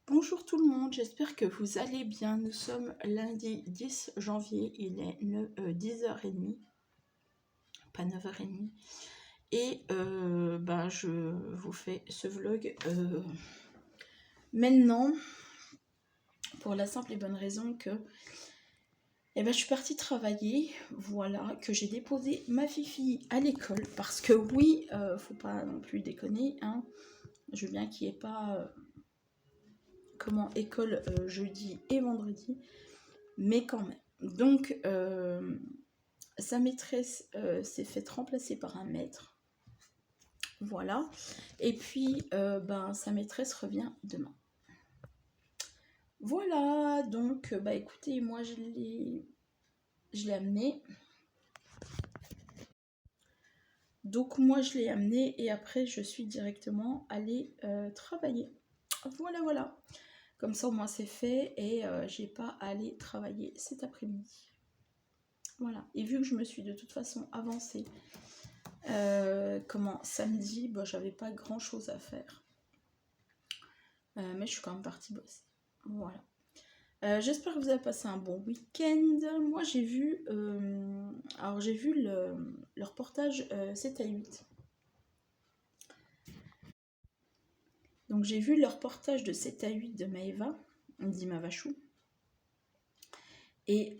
Bonjour tout le monde, j'espère que vous allez bien. Nous sommes lundi 10 janvier, il est 10h30, pas 9h30. Et je vous fais ce vlog maintenant pour la simple et bonne raison que je suis partie travailler, voilà, que j'ai déposé ma fifi à l'école parce que oui, faut pas non plus déconner, hein. Je veux bien qu'il n'y ait pas école jeudi et vendredi, mais quand même. Donc sa maîtresse s'est faite remplacer par un maître, voilà, et puis sa maîtresse revient demain, voilà. Donc écoutez, moi je l'ai amené, et après je suis directement allée travailler, voilà. Comme ça au moins c'est fait et j'ai pas à aller travailler cet après-midi. Voilà, et vu que je me suis de toute façon avancée samedi, j'avais pas grand chose à faire. Mais je suis quand même partie bosser. Voilà. J'espère que vous avez passé un bon week-end. Moi j'ai vu le reportage 7 à 8. Donc j'ai vu le reportage de 7 à 8 de Maëva, Dima Vachou. Et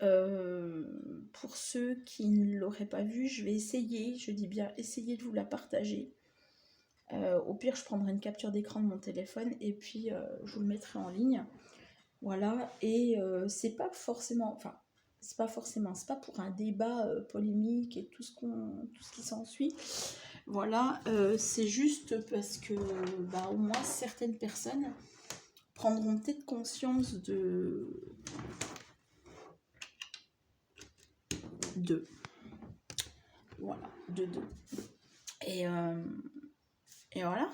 pour ceux qui ne l'auraient pas vu, je vais essayer, je dis bien essayer de vous la partager. Au pire, je prendrai une capture d'écran de mon téléphone et puis je vous le mettrai en ligne. Voilà, et c'est pas pour un débat polémique et tout ce qui s'ensuit. Voilà, c'est juste parce que au moins certaines personnes prendront peut-être conscience de voilà, et voilà.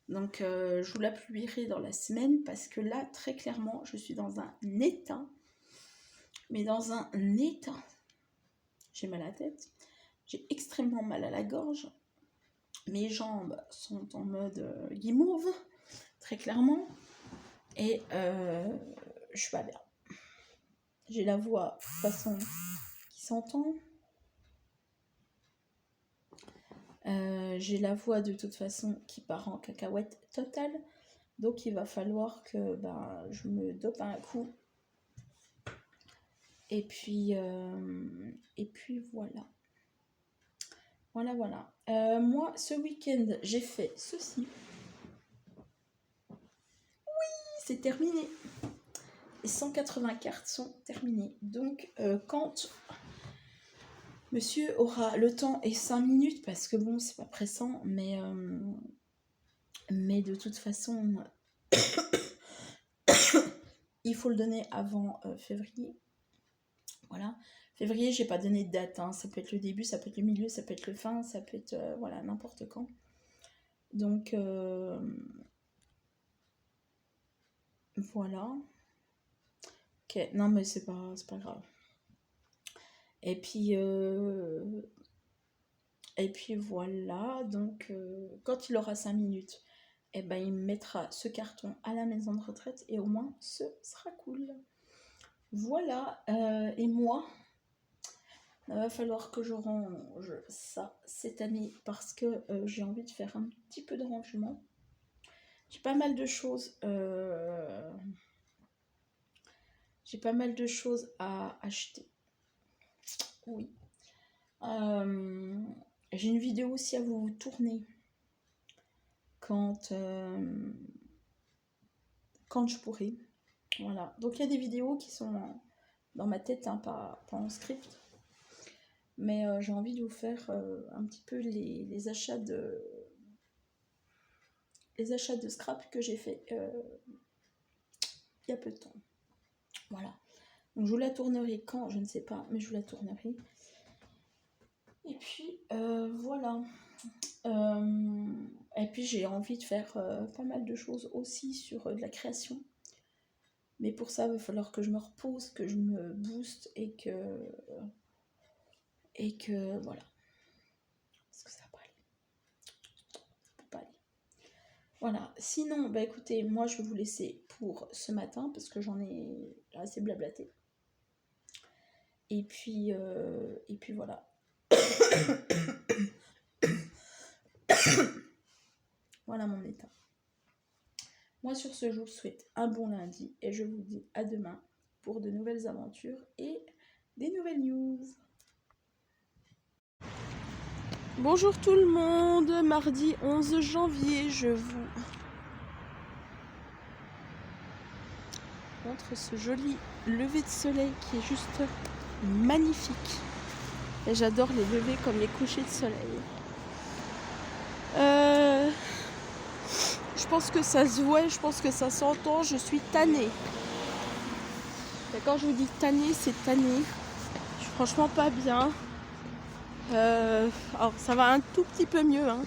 Donc je vous la publierai dans la semaine parce que là très clairement je suis dans un état, j'ai mal à la tête, j'ai extrêmement mal à la gorge, mes jambes sont en mode guimauve très clairement, et je suis pas bien, j'ai la voix de toute façon qui s'entend, j'ai la voix de toute façon qui part en cacahuète totale, donc il va falloir que je me dope un coup. Et puis voilà. Moi, ce week-end, j'ai fait ceci. Oui, c'est terminé. Les 180 cartes sont terminées. Donc, quand monsieur aura le temps et 5 minutes, parce que bon, c'est pas pressant, mais de toute façon, il faut le donner avant février. Voilà. Février, j'ai pas donné de date, hein. Ça peut être le début, ça peut être le milieu, ça peut être le fin, ça peut être n'importe quand. Donc voilà. Ok, non mais c'est pas grave. Et puis voilà, donc quand il aura 5 minutes, il me mettra ce carton à la maison de retraite et au moins ce sera cool. Voilà, et moi, il va falloir que je range ça cette année parce que j'ai envie de faire un petit peu de rangement. J'ai pas mal de choses. J'ai pas mal de choses à acheter. Oui. J'ai une vidéo aussi à vous tourner quand je pourrai. Voilà. Donc il y a des vidéos qui sont dans ma tête, hein, pas en script. Mais j'ai envie de vous faire un petit peu les achats de scrap que j'ai fait il y a peu de temps. Voilà. Donc je vous la tournerai quand, je ne sais pas, mais je vous la tournerai. Et puis voilà. Et puis j'ai envie de faire pas mal de choses aussi sur de la création. Mais pour ça, il va falloir que je me repose, que je me booste et que voilà. Parce que ça va pas aller. Ça peut pas aller. Voilà. Sinon, bah écoutez, moi je vais vous laisser pour ce matin parce que j'en ai assez blablaté. Et puis voilà. Voilà mon état. Moi sur ce, je vous souhaite un bon lundi et je vous dis à demain pour de nouvelles aventures et des nouvelles news. Bonjour tout le monde, mardi 11 janvier, je vous montre ce joli lever de soleil qui est juste magnifique. Et j'adore les levers comme les couchers de soleil. Je pense que ça se voit, je pense que ça s'entend, je suis tannée. Et quand je vous dis tannée, c'est tannée. Je suis franchement pas bien. Alors ça va un tout petit peu mieux, hein.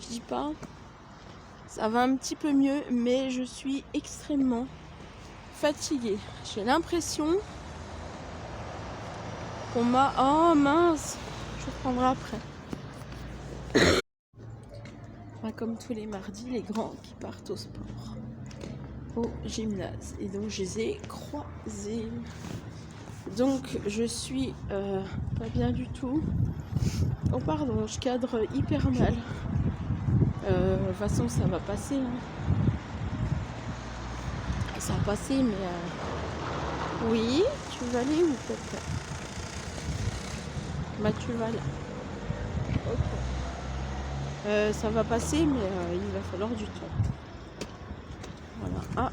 Je dis pas. Ça va un petit peu mieux, mais je suis extrêmement fatiguée. J'ai l'impression qu'on m'a... Oh mince, je reprendrai après. Enfin, comme tous les mardis, les grands qui partent au sport, au gymnase. Et donc je les ai croisés. Donc je suis pas bien du tout. Oh pardon, je cadre hyper mal. De toute façon ça va passer. Hein. Ça va passer, mais... Oui, tu vas aller où peut-être? Bah tu vas là. Ok. Ça va passer, mais il va falloir du temps. Voilà. Ah.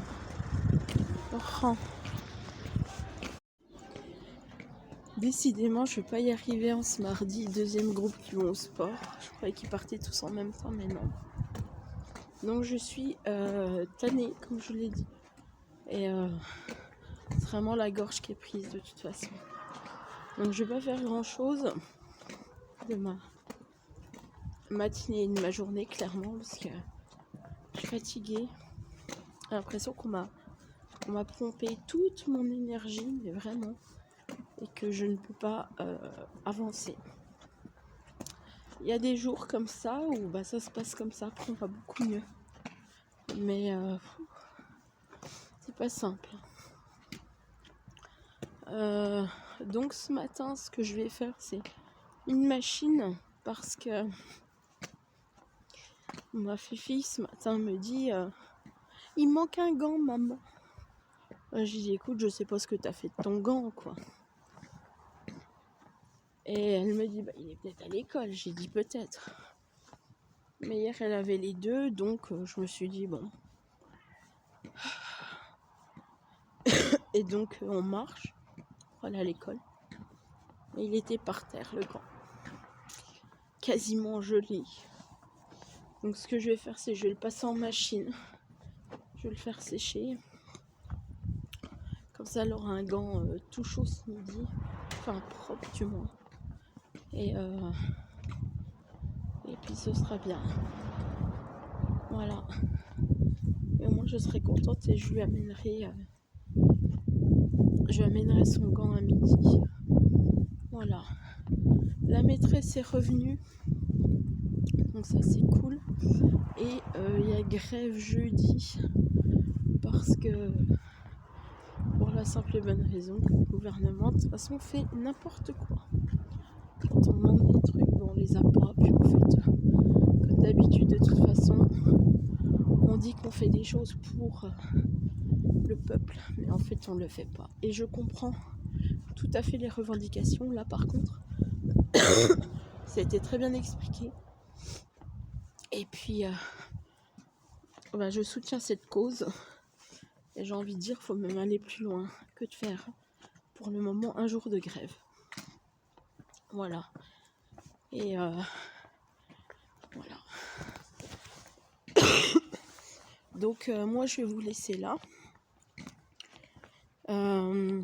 Oh. Décidément, je ne vais pas y arriver en ce mardi. Deuxième groupe qui vont au sport. Je croyais qu'ils partaient tous en même temps, mais non. Donc je suis tannée, comme je l'ai dit. Et c'est vraiment la gorge qui est prise de toute façon. Donc je vais pas faire grand chose de ma matinée et de ma journée, clairement, parce que je suis fatiguée. J'ai l'impression qu'on m'a pompé toute mon énergie, mais vraiment, et que je ne peux pas avancer. Il y a des jours comme ça où bah, ça se passe comme ça, après on va beaucoup mieux. Mais c'est pas simple. Donc ce matin, ce que je vais faire, c'est une machine parce que ma fille ce matin me dit il manque un gant, maman. J'ai dit écoute, je sais pas ce que t'as fait de ton gant, quoi. Et elle me dit bah, il est peut-être à l'école. J'ai dit peut-être. Mais hier elle avait les deux, donc je me suis dit bon. Et donc on marche pour aller à l'école. Et il était par terre, le gant. Quasiment gelé. Donc ce que je vais faire, c'est je vais le passer en machine. Je vais le faire sécher. Comme ça, elle aura un gant tout chaud ce midi. Enfin, propre du moins. Et puis ce sera bien. Voilà. Et au moins, je serai contente et je lui amènerai son gant à midi. Voilà. La maîtresse est revenue. Donc ça, c'est cool. Et il y a grève jeudi. Parce que... pour la simple et bonne raison que le gouvernement de toute façon fait n'importe quoi. Quand on demande des trucs, bon, on les a pas, puis en fait, comme d'habitude, de toute façon, on dit qu'on fait des choses pour le peuple, mais en fait on ne le fait pas. Et je comprends tout à fait les revendications, là par contre, ça a été très bien expliqué. Et puis, bah, je soutiens cette cause. Et j'ai envie de dire, il faut même aller plus loin que de faire, pour le moment, un jour de grève. Voilà. Et voilà. Donc moi je vais vous laisser là. Je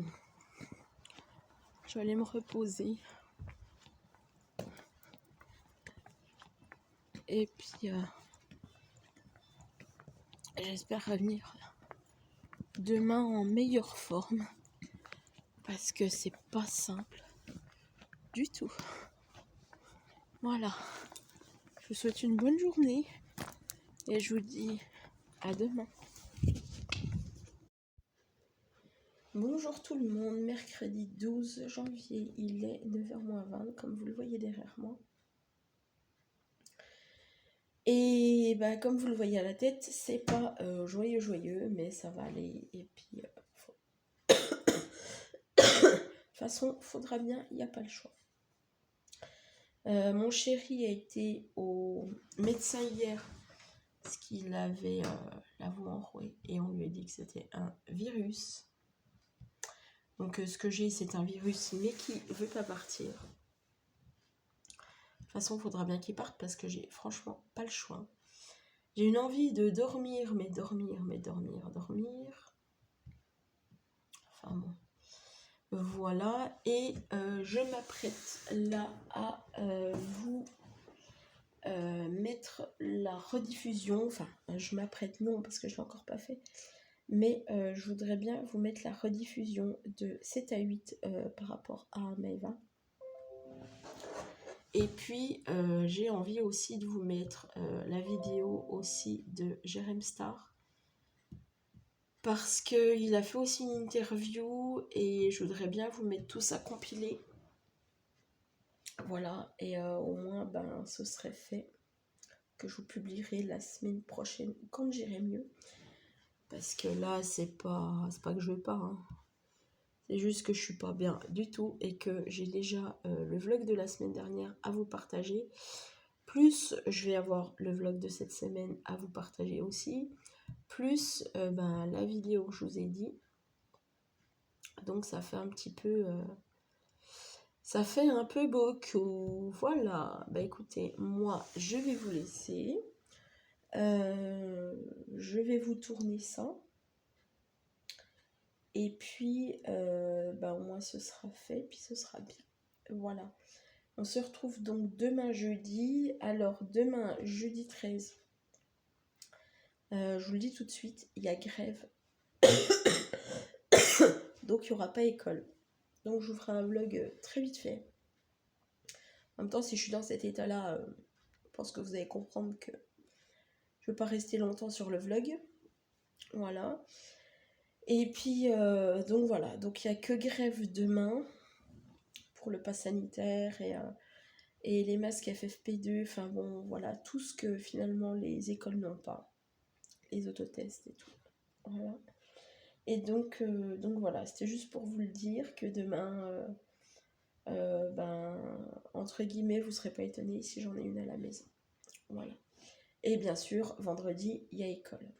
vais aller me reposer. Et puis j'espère revenir demain en meilleure forme. Parce que c'est pas simple du tout. Voilà. Je vous souhaite une bonne journée. Et je vous dis à demain. Bonjour tout le monde, mercredi 12 janvier, il est 9h-20, comme vous le voyez derrière moi. Et bah, comme vous le voyez à la tête, c'est pas joyeux, mais ça va aller. Et puis, de toute façon, faudra bien, il n'y a pas le choix. Mon chéri a été au médecin hier parce qu'il avait la voix enrouée et on lui a dit que c'était un virus. Donc ce que j'ai, c'est un virus mais qui ne veut pas partir. De toute façon, il faudra bien qu'il parte parce que j'ai franchement pas le choix. J'ai une envie de dormir, mais dormir. Enfin bon. Voilà, et je m'apprête là à vous mettre la rediffusion. Enfin, je m'apprête non parce que je ne l'ai encore pas fait. Mais je voudrais bien vous mettre la rediffusion de 7 à 8 par rapport à Maeva. Et puis, j'ai envie aussi de vous mettre la vidéo aussi de Jérém Star. Parce qu'il a fait aussi une interview et je voudrais bien vous mettre tout ça compilé. Voilà, et au moins, ben, ce serait fait. Que je vous publierai la semaine prochaine quand j'irai mieux. Parce que là, c'est pas que je veux pas. Hein. C'est juste que je suis pas bien du tout et que j'ai déjà le vlog de la semaine dernière à vous partager. Plus, je vais avoir le vlog de cette semaine à vous partager aussi. Plus, ben, la vidéo que je vous ai dit. Donc, ça fait un petit peu... ça fait un peu beaucoup. Voilà. Bah écoutez, moi, je vais vous laisser. Je vais vous tourner ça. Et puis, bah, au moins ce sera fait, puis ce sera bien. Voilà. On se retrouve donc demain jeudi. Alors, demain, jeudi 13, je vous le dis tout de suite, il y a grève. Donc, il n'y aura pas école. Donc, je vous ferai un vlog très vite fait. En même temps, si je suis dans cet état-là, je pense que vous allez comprendre que je ne vais pas rester longtemps sur le vlog. Voilà. Et puis, donc voilà. Donc, il n'y a que grève demain pour le pass sanitaire et les masques FFP2. Enfin bon, voilà. Tout ce que finalement les écoles n'ont pas. Les autotests et tout. Voilà. Et donc voilà. C'était juste pour vous le dire que demain, ben, entre guillemets, vous ne serez pas étonnés si j'en ai une à la maison. Voilà. Et bien sûr, vendredi, il y a école.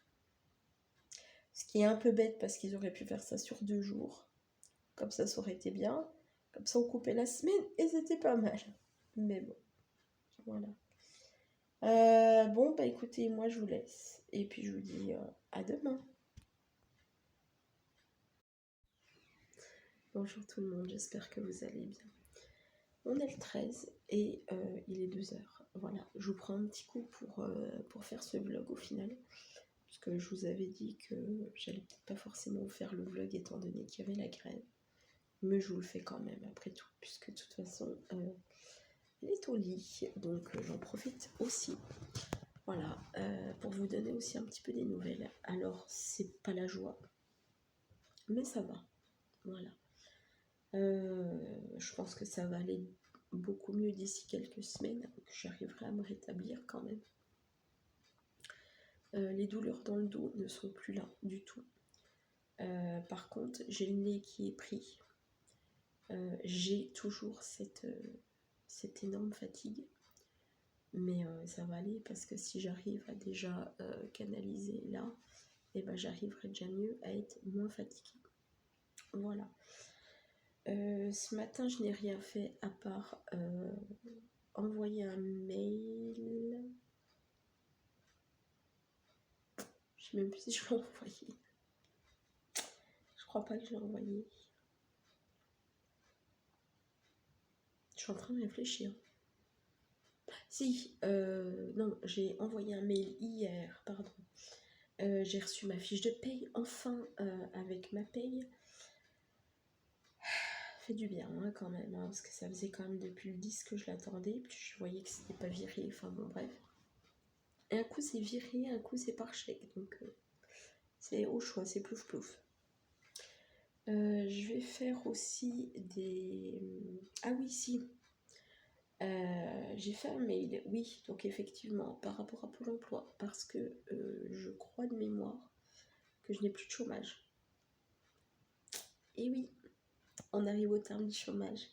Ce qui est un peu bête parce qu'ils auraient pu faire ça sur 2 jours. Comme ça aurait été bien. Comme ça, on coupait la semaine et c'était pas mal. Mais bon, voilà. Bon, bah écoutez, moi je vous laisse. Et puis je vous dis à demain. Bonjour tout le monde, j'espère que vous allez bien. On est le 13 et il est 2h. Voilà, je vous prends un petit coup pour faire ce vlog au final. Parce que je vous avais dit que j'allais peut-être pas forcément vous faire le vlog étant donné qu'il y avait la grève. Mais je vous le fais quand même après tout, puisque de toute façon, elle est au lit. Donc j'en profite aussi. Voilà, pour vous donner aussi un petit peu des nouvelles. Alors, c'est pas la joie, mais ça va. Voilà. Je pense que ça va aller beaucoup mieux d'ici quelques semaines, que j'arriverai à me rétablir quand même. Les douleurs dans le dos ne sont plus là du tout. Par contre, j'ai le nez qui est pris. J'ai toujours cette énorme fatigue. Mais ça va aller parce que si j'arrive à déjà canaliser là, et ben j'arriverai déjà mieux à être moins fatiguée. Voilà. Ce matin, je n'ai rien fait à part envoyer un mail. Je sais même plus si je l'ai envoyé. Je crois pas que je l'ai envoyé. Je suis en train de réfléchir. Si, non, j'ai envoyé un mail hier, pardon. J'ai reçu ma fiche de paye, enfin, avec ma paye. Fait du bien hein, quand même, hein, parce que ça faisait quand même depuis le 10 que je l'attendais, puis je voyais que c'était pas viré, enfin bon bref. Et un coup c'est viré, un coup c'est par chèque. Donc c'est au choix, c'est plouf plouf. Je vais faire aussi des... Ah oui, si. J'ai fait un mail, oui, donc effectivement, par rapport à Pôle emploi, parce que je crois de mémoire que je n'ai plus de chômage. Et oui, on arrive au terme du chômage.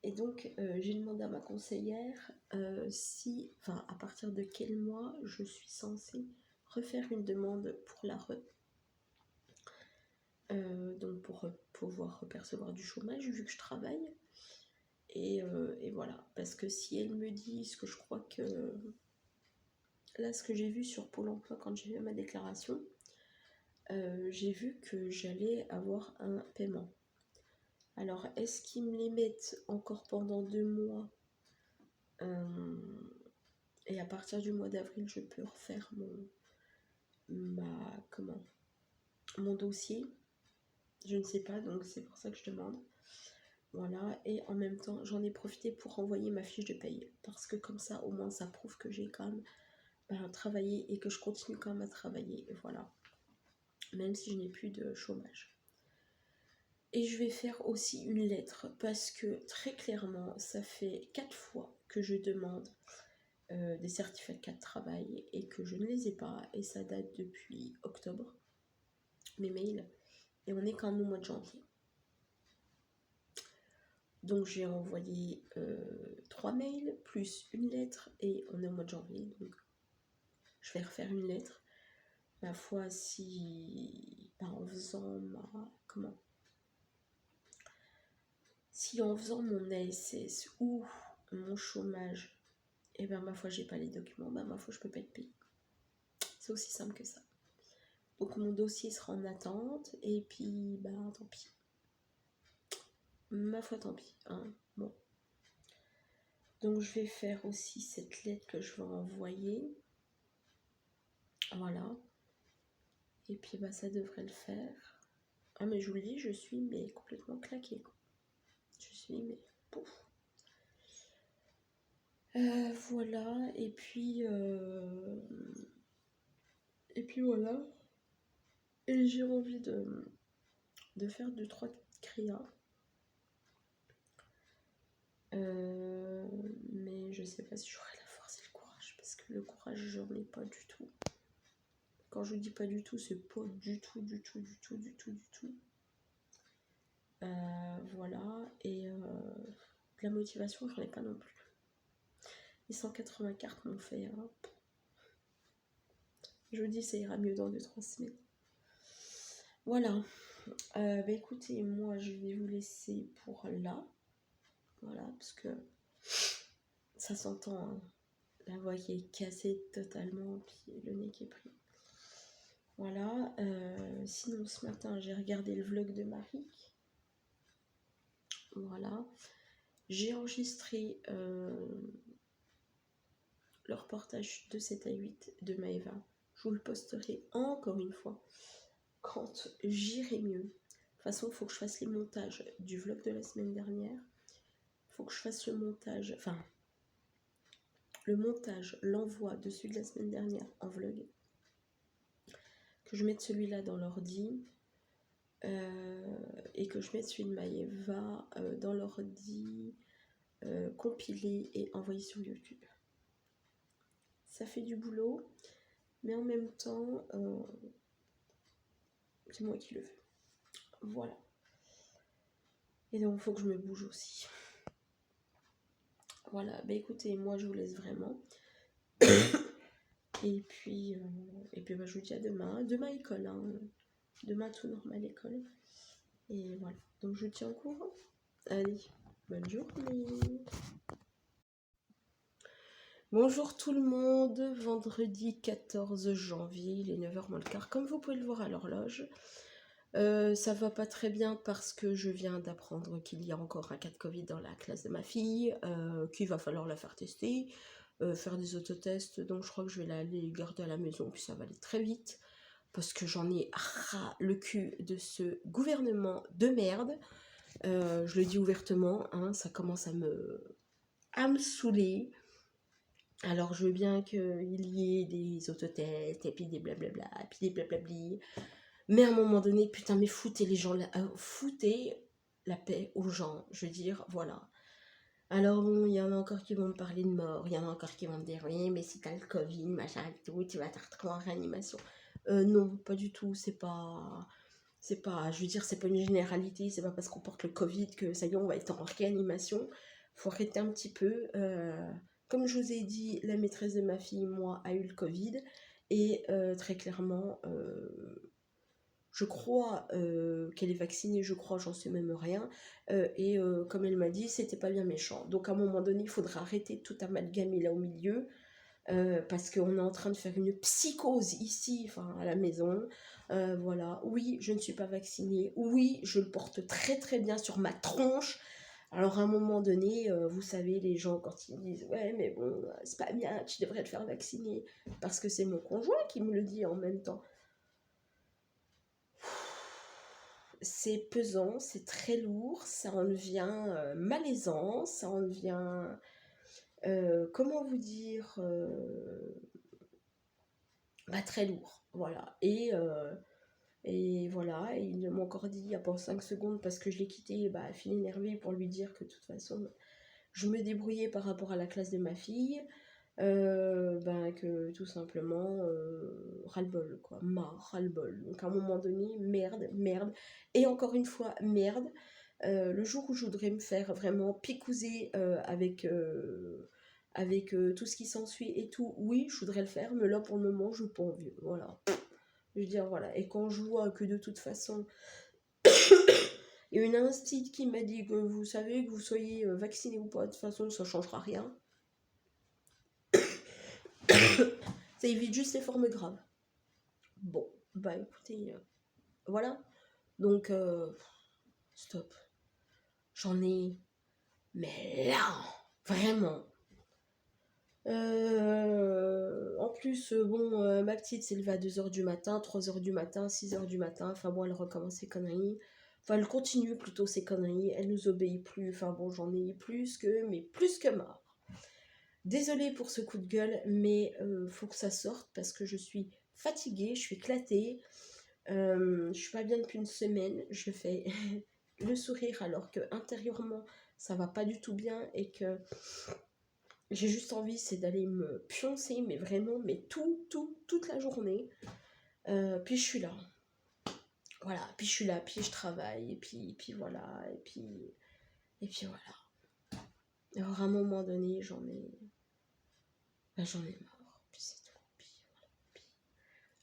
Et donc, j'ai demandé à ma conseillère à partir de quel mois je suis censée refaire une demande pour donc pour pouvoir percevoir du chômage vu que je travaille. Et voilà, parce que si elle me dit ce que je crois que... Là, ce que j'ai vu sur Pôle emploi quand j'ai fait ma déclaration, j'ai vu que j'allais avoir un paiement. Alors, est-ce qu'ils me les mettent encore pendant 2 mois et à partir du mois d'avril, je peux refaire mon dossier? Je ne sais pas, donc c'est pour ça que je demande. Voilà, et en même temps, j'en ai profité pour envoyer ma fiche de paye. Parce que comme ça, au moins, ça prouve que j'ai quand même travaillé et que je continue quand même à travailler. Et voilà, même si je n'ai plus de chômage. Et je vais faire aussi une lettre parce que très clairement, ça fait 4 fois que je demande des certificats de travail et que je ne les ai pas. Et ça date depuis octobre, mes mails. Et on est quand même au mois de janvier. Donc j'ai envoyé 3 mails plus une lettre et on est au mois de janvier. Donc je vais refaire une lettre. Ma foi, en faisant si en faisant mon ASS ou mon chômage, et ben ma foi j'ai pas les documents, ma foi je peux pas être payée. C'est aussi simple que ça. Donc mon dossier sera en attente et puis tant pis. Ma foi tant pis. Hein. Bon. Donc je vais faire aussi cette lettre que je vais envoyer. Voilà. Et puis ça devrait le faire. Ah mais je vous le dis, je suis complètement claquée quoi. Je suis pouf. Voilà, et puis voilà. Et j'ai envie de faire 2-3 créas. Mais je sais pas si j'aurai la force et le courage, parce que le courage, j'en ai pas du tout. Quand je dis pas du tout, c'est pas du tout. Voilà, et la motivation, j'en ai pas non plus. Les 180 cartes m'ont fait... Je vous dis, ça ira mieux dans 2-3 semaines. Voilà. Écoutez, moi, je vais vous laisser pour là. Voilà, parce que ça s'entend, hein. La voix qui est cassée totalement, puis le nez qui est pris. Voilà. Sinon, ce matin, j'ai regardé le vlog de Marie. Voilà. J'ai enregistré le reportage de 7 à 8 de Maëva. Je vous le posterai encore une fois quand j'irai mieux. De toute façon, il faut que je fasse les montages du vlog de la semaine dernière. Il faut que je fasse le montage, l'envoi de celui de la semaine dernière en vlog. Que je mette celui-là dans l'ordi. Et que je mette celui de Maëva dans l'ordi, compilé et envoyé sur YouTube. Ça fait du boulot, mais en même temps, c'est moi qui le fais. Voilà. Et donc, il faut que je me bouge aussi. Voilà, écoutez, moi je vous laisse vraiment. Et puis je vous dis à demain. Demain, école. Hein. Demain, tout normal, école. Et voilà. Donc, je vous tiens au courant. Allez, bonne journée. Bonjour tout le monde, vendredi 14 janvier, il est 9h moins le quart, comme vous pouvez le voir à l'horloge. Ça va pas très bien parce que je viens d'apprendre qu'il y a encore un cas de Covid dans la classe de ma fille, qu'il va falloir la faire tester, faire des autotests, donc je crois que je vais aller garder à la maison, puis ça va aller très vite, parce que j'en ai ras le cul de ce gouvernement de merde. Je le dis ouvertement, hein, ça commence à me saouler. Alors je veux bien qu'il y ait des autotests, et puis des blablabla, et puis des blablabli. Mais à un moment donné, putain, mais foutez les gens, foutez la paix aux gens. Je veux dire, voilà. Alors bon, il y en a encore qui vont me parler de mort, il y en a encore qui vont me dire, oui, mais si t'as le Covid, machin et tout, tu vas te retrouver en réanimation. Non, pas du tout, je veux dire, c'est pas une généralité, c'est pas parce qu'on porte le Covid que ça y est, on va être en réanimation. Faut arrêter un petit peu. Comme je vous ai dit, la maîtresse de ma fille, moi, a eu le Covid. Et très clairement, je crois qu'elle est vaccinée, je crois, j'en sais même rien. Et comme elle m'a dit, c'était pas bien méchant. Donc à un moment donné, il faudra arrêter de tout amalgamer là au milieu. Parce qu'on est en train de faire une psychose ici, enfin à la maison. Voilà, oui, je ne suis pas vaccinée. Oui, je le porte très très bien sur ma tronche. Alors à un moment donné, vous savez, les gens quand ils disent ouais, mais bon, c'est pas bien, tu devrais te faire vacciner, parce que c'est mon conjoint qui me le dit en même temps. C'est pesant, c'est très lourd, ça en devient malaisant, ça en devient, comment vous dire, bah, très lourd, voilà. Et voilà, et il m'a encore dit il y a pas 5 secondes, parce que je l'ai quitté, bah, fil énervé, pour lui dire que de toute façon, je me débrouillais par rapport à la classe de ma fille, ben, que tout simplement, ras-le-bol, quoi, marre, ras-le-bol. Donc à un moment donné, merde, merde, et encore une fois, merde. Le jour où je voudrais me faire vraiment picouser avec tout ce qui s'ensuit et tout, oui, je voudrais le faire, mais là pour le moment, je n'ai pas envie. Voilà. Je veux dire, voilà. Et quand je vois que de toute façon, il y a une instite qui m'a dit que vous savez, que vous soyez vacciné ou pas, de toute façon, ça ne changera rien. Ça évite juste les formes graves. Bon, bah écoutez, voilà. Donc, stop. J'en ai. Mais là, vraiment. En plus, bon, ma petite s'est levée à 2h du matin, 3h du matin, 6h du matin. Enfin bon, elle recommence ses conneries. Enfin, elle continue plutôt ses conneries. Elle nous obéit plus. Enfin bon, j'en ai mais plus que marre. Désolée pour ce coup de gueule, mais faut que ça sorte parce que je suis fatiguée, je suis éclatée. Je suis pas bien depuis une semaine. Je fais le sourire alors que intérieurement ça va pas du tout bien et que j'ai juste envie, c'est d'aller me pioncer, mais vraiment, mais toute la journée. Puis je suis là. Voilà, puis je suis là, puis je travaille, et puis voilà, et puis voilà. Alors à un moment donné, j'en ai marre, puis c'est tout.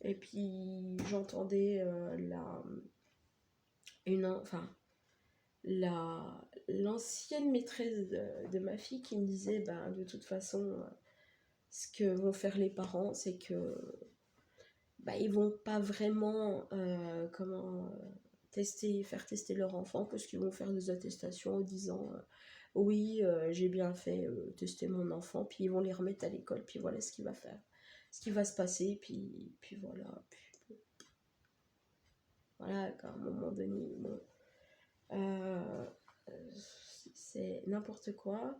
Et puis j'entendais l'ancienne maîtresse de ma fille qui me disait, ben, de toute façon, ce que vont faire les parents, c'est que bah, ils vont pas vraiment faire tester leur enfant, parce qu'ils vont faire des attestations en disant oui, j'ai bien fait tester mon enfant, puis ils vont les remettre à l'école, puis voilà ce qui va se passer, puis voilà. Voilà, à un moment donné, bon, euh, c'est n'importe quoi.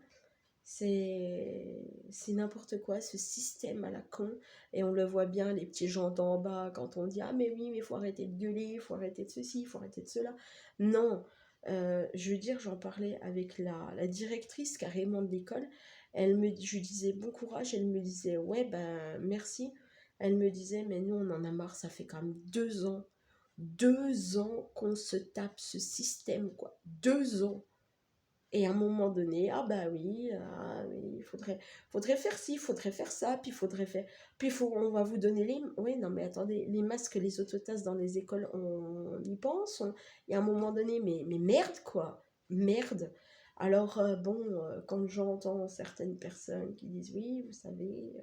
C'est n'importe quoi, ce système à la con. Et on le voit bien, les petits gens d'en bas, quand on dit ah mais oui, mais il faut arrêter de gueuler, il faut arrêter de ceci, il faut arrêter de cela. Non, je veux dire, j'en parlais avec la directrice carrément de l'école. Je lui disais bon courage, elle me disait ouais ben merci. Elle me disait mais nous on en a marre, ça fait quand même 2 ans qu'on se tape ce système, quoi, 2 ans. Et à un moment donné, ah oui, faudrait faire ci, faudrait faire ça, puis faudrait faire. Puis on va vous donner les. Oui, non, mais attendez, les masques, les autotests dans les écoles, on y pense. Et à un moment donné, mais merde, quoi. Merde. Alors, bon, quand j'entends certaines personnes qui disent oui, vous savez,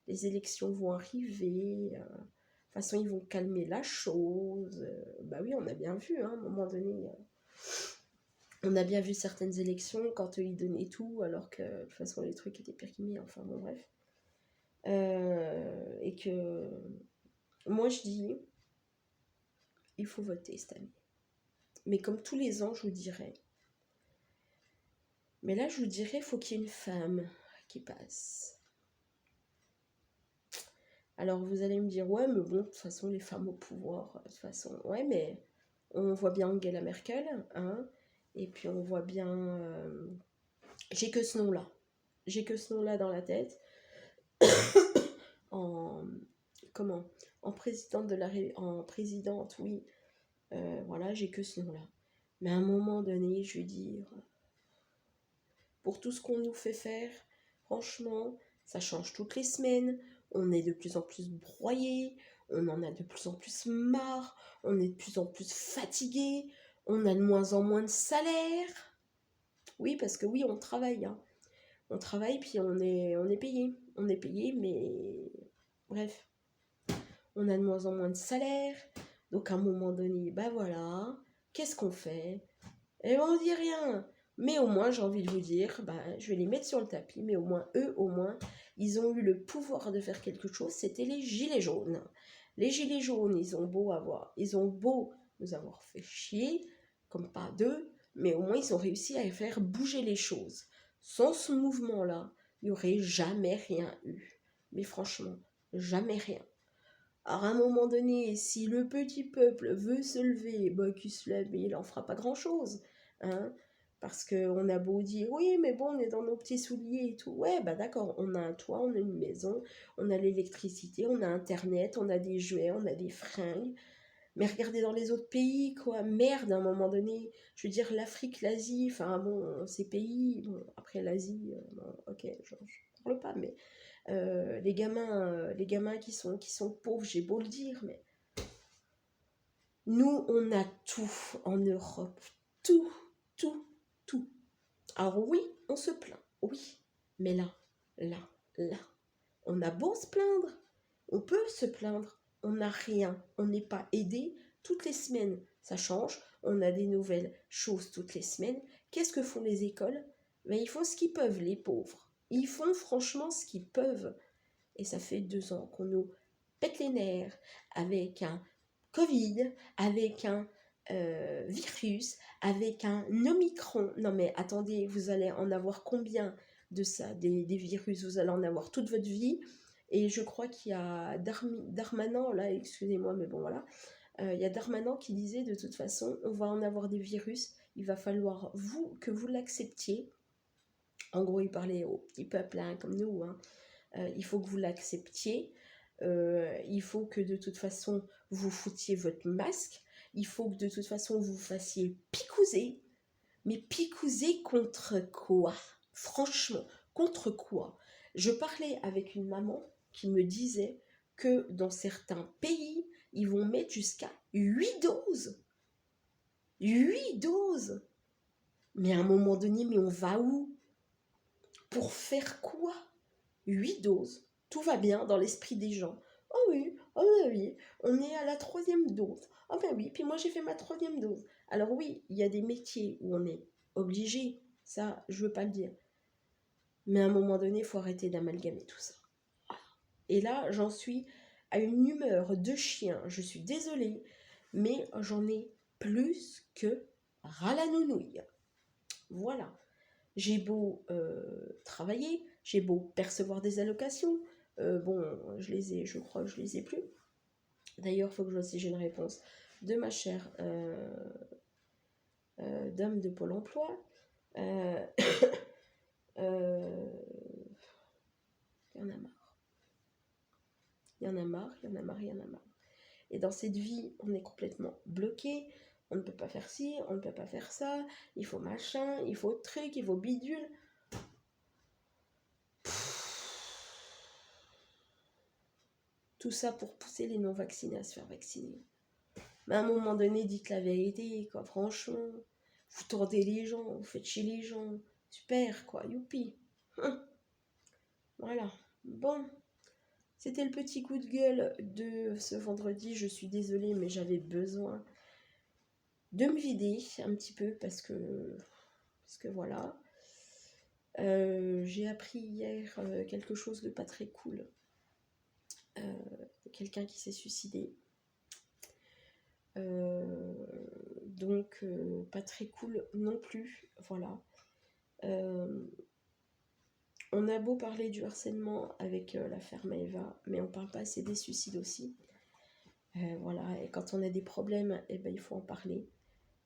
les élections vont arriver, de toute façon, ils vont calmer la chose. Bah oui, on a bien vu, hein, à un moment donné. On a bien vu certaines élections quand ils donnaient tout, alors que de toute façon les trucs étaient pire qu'hier, enfin bon bref. Et que moi je dis, il faut voter cette année. Mais comme tous les ans je vous dirais, mais là je vous dirais, il faut qu'il y ait une femme qui passe. Alors vous allez me dire, ouais, mais bon, de toute façon, les femmes au pouvoir, de toute façon, ouais, mais on voit bien Angela Merkel, hein, et puis on voit bien... j'ai que ce nom-là. J'ai que ce nom-là dans la tête. En... Comment? En présidente, oui. Voilà, j'ai que ce nom-là. Mais à un moment donné, je veux dire, pour tout ce qu'on nous fait faire, franchement, ça change toutes les semaines. On est de plus en plus broyé, on en a de plus en plus marre, on est de plus en plus fatigué, on a de moins en moins de salaire. Oui, parce que oui, on travaille, hein. On travaille, puis on est payé. On est payé, mais bref, on a de moins en moins de salaire. Donc à un moment donné, bah voilà, qu'est-ce qu'on fait? Eh ben on dit rien. Mais au moins, j'ai envie de vous dire, bah, je vais les mettre sur le tapis, mais au moins, eux, au moins, ils ont eu le pouvoir de faire quelque chose, c'était les gilets jaunes. Les gilets jaunes, ils ont beau nous avoir fait chier, comme pas deux, mais au moins, ils ont réussi à faire bouger les choses. Sans ce mouvement-là, il n'y aurait jamais rien eu. Mais franchement, jamais rien. Alors à un moment donné, si le petit peuple veut se lever, bah, qu'il se lève, mais il n'en fera pas grand-chose. Hein, parce qu'on a beau dire, oui, mais bon, on est dans nos petits souliers et tout. Ouais, bah d'accord, on a un toit, on a une maison, on a l'électricité, on a Internet, on a des jouets, on a des fringues. Mais regardez dans les autres pays, quoi. Merde, à un moment donné. Je veux dire, l'Afrique, l'Asie, enfin bon, ces pays. Bon, après l'Asie, bon, ok, je parle pas, mais les gamins qui sont pauvres, j'ai beau le dire, mais nous, on a tout en Europe. Tout, tout, tout. Alors oui, on se plaint, oui. Mais là, là, on a beau se plaindre, on peut se plaindre, on n'a rien, on n'est pas aidé. Toutes les semaines, ça change, on a des nouvelles choses toutes les semaines. Qu'est-ce que font les écoles? Ben, ils font ce qu'ils peuvent, les pauvres. Ils font franchement ce qu'ils peuvent. Et ça fait 2 ans qu'on nous pète les nerfs avec un Covid, avec un virus, avec un Omicron. Non mais attendez, vous allez en avoir combien de ça, des virus? Vous allez en avoir toute votre vie. Et je crois qu'il y a Darmanin, là, excusez-moi, mais bon voilà, il y a Darmanin qui disait de toute façon, on va en avoir des virus, il va falloir que vous l'acceptiez. En gros, il parlait au petit peuple hein, comme nous, hein. Il faut que vous l'acceptiez. Il faut que de toute façon vous foutiez votre masque. Il faut que de toute façon vous fassiez picouser. Mais picouser contre quoi? Franchement, contre quoi? Je parlais avec une maman qui me disait que dans certains pays, ils vont mettre jusqu'à 8 doses. 8 doses. Mais à un moment donné, mais on va où? Pour faire quoi? 8 doses. Tout va bien dans l'esprit des gens. Oh oui, on est à la 3e dose. Oh ben oui, puis moi j'ai fait ma 3e dose. Alors oui, il y a des métiers où on est obligé, ça je veux pas le dire. Mais à un moment donné, il faut arrêter d'amalgamer tout ça. Et là, j'en suis à une humeur de chien. Je suis désolée, mais j'en ai plus que ras la nounouille. Voilà. J'ai beau travailler, j'ai beau percevoir des allocations. Bon, je crois que je les ai plus. D'ailleurs, il faut que je vois si j'ai une réponse de ma chère dame de Pôle emploi. Euh, Il y en a marre. Il y en a marre, il y en a marre, il y en a marre. Et dans cette vie, on est complètement bloqué. On ne peut pas faire ci, on ne peut pas faire ça. Il faut machin, il faut truc, il faut bidule. Tout ça pour pousser les non-vaccinés à se faire vacciner. Mais à un moment donné, dites la vérité, quoi, franchement. Vous tordez les gens, vous faites chier les gens. Super, quoi, youpi. Voilà. Bon, c'était le petit coup de gueule de ce vendredi. Je suis désolée, mais j'avais besoin de me vider un petit peu parce que voilà. J'ai appris hier quelque chose de pas très cool. Quelqu'un qui s'est suicidé. Donc pas très cool non plus, voilà. On a beau parler du harcèlement avec l'affaire Maëva, mais on parle pas assez des suicides aussi. Voilà, et quand on a des problèmes, eh ben, il faut en parler.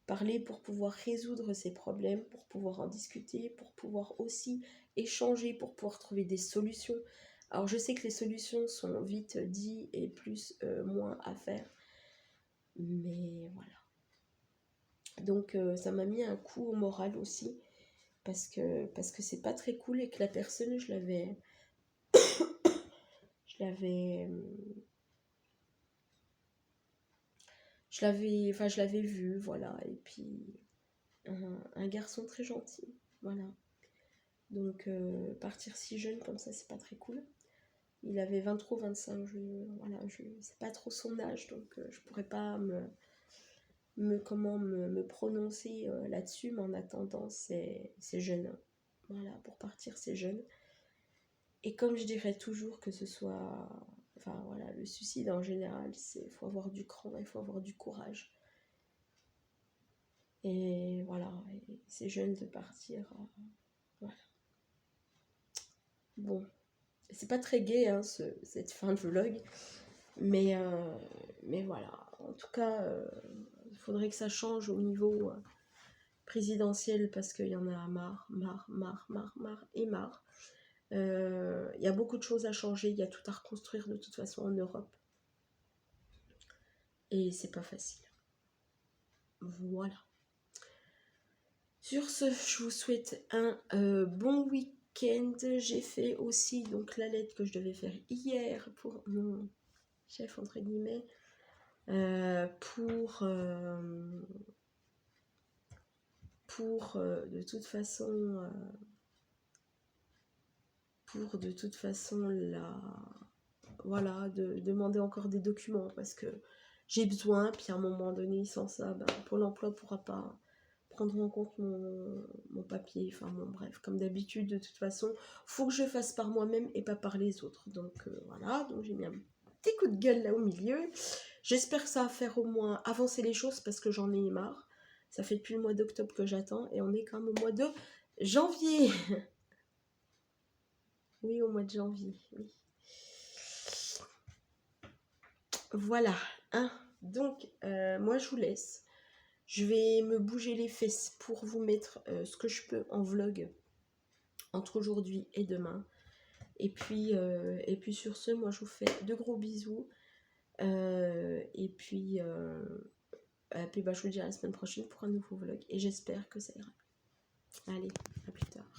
Parler pour pouvoir résoudre ces problèmes, pour pouvoir en discuter, pour pouvoir aussi échanger, pour pouvoir trouver des solutions. Alors je sais que les solutions sont vite dites et plus moins à faire, mais voilà. Donc ça m'a mis un coup au moral aussi, parce que c'est pas très cool et que la personne, je l'avais je l'avais vu, voilà, et puis un garçon très gentil, voilà. Donc partir si jeune comme ça, c'est pas très cool. Il avait 23 ou 25, voilà, c'est pas trop son âge, donc je pourrais pas me prononcer là-dessus, mais en attendant, c'est jeune. Voilà, pour partir, c'est jeune. Et comme je dirais toujours, que ce soit, enfin voilà, le suicide en général, il faut avoir du cran, il faut avoir du courage. Et voilà, c'est jeune de partir. Voilà. Bon, c'est pas très gai hein, cette fin de vlog, mais voilà. En tout cas, il faudrait que ça change au niveau présidentiel parce qu'il y en a marre. Il y a beaucoup de choses à changer, il y a tout à reconstruire de toute façon en Europe. Et c'est pas facile. Voilà. Sur ce, je vous souhaite un bon week-end. J'ai fait aussi donc la lettre que je devais faire hier pour mon chef entre guillemets. Pour de toute façon voilà, de demander encore des documents parce que j'ai besoin, puis à un moment donné sans ça ben, Pôle emploi pourra pas prendre en compte mon papier, enfin bon bref, comme d'habitude de toute façon faut que je fasse par moi-même et pas par les autres, donc voilà, donc j'ai mis un petit coup de gueule là au milieu. J'espère que ça va faire au moins avancer les choses parce que j'en ai marre. Ça fait depuis le mois d'octobre que j'attends et on est quand même au mois de janvier. Oui, au mois de janvier, oui. Voilà, hein. Donc moi je vous laisse. Je vais me bouger les fesses pour vous mettre ce que je peux en vlog entre aujourd'hui et demain. Et puis sur ce, moi je vous fais de gros bisous. Et puis bah, je vous dis à la semaine prochaine pour un nouveau vlog. Et j'espère que ça ira. Allez, à plus tard.